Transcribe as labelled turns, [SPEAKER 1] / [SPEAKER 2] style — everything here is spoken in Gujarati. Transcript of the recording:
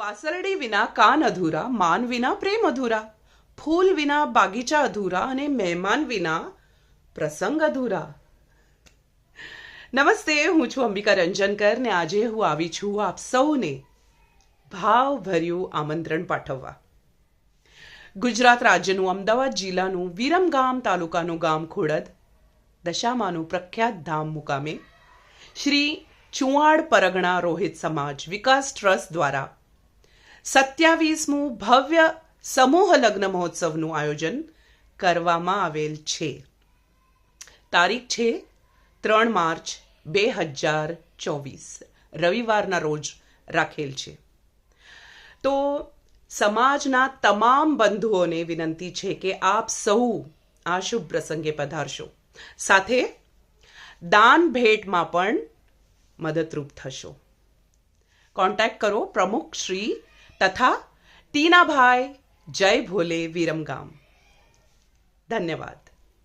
[SPEAKER 1] વાસરડી વિના કાન અધૂરા, માન વિના પ્રેમ અધૂરા, ફૂલ વિના બાગીચા અધૂરા અને મહેમાન વિના પ્રસંગ અધૂરા. નમસ્તે, હું છું અંબિકા રંજનકર ને આજે હું આવી છું આપ સૌને ભાવભર્યું આમંત્રણ પાઠવવા. ગુજરાત રાજ્યનું અમદાવાદ જિલ્લાનું વિરમગામ તાલુકાનું ગામ ખોડદ, દશામાનું પ્રખ્યાત ધામ મુકામે શ્રી ચુવાડ પરગણા રોહિત સમાજ વિકાસ ટ્રસ્ટ દ્વારા 27મું ભવ્ય સમૂહ લગ્ન મહોત્સવનું આયોજન કરવામાં આવેલ છે. તારીખ છે 3 માર્ચ 2024, રવિવારના રોજ રાખેલ છે. તો સમાજના તમામ બંધુઓને વિનંતી છે કે આપ સૌ આ શુભ પ્રસંગે પધારશો, સાથે દાન ભેટમાં પણ મદદરૂપ થશો. કોન્ટેક્ટ કરો પ્રમુખ શ્રી તથા ટીનાભાઈ, જય ભોલે, વિરમગામ. ધન્યવાદ.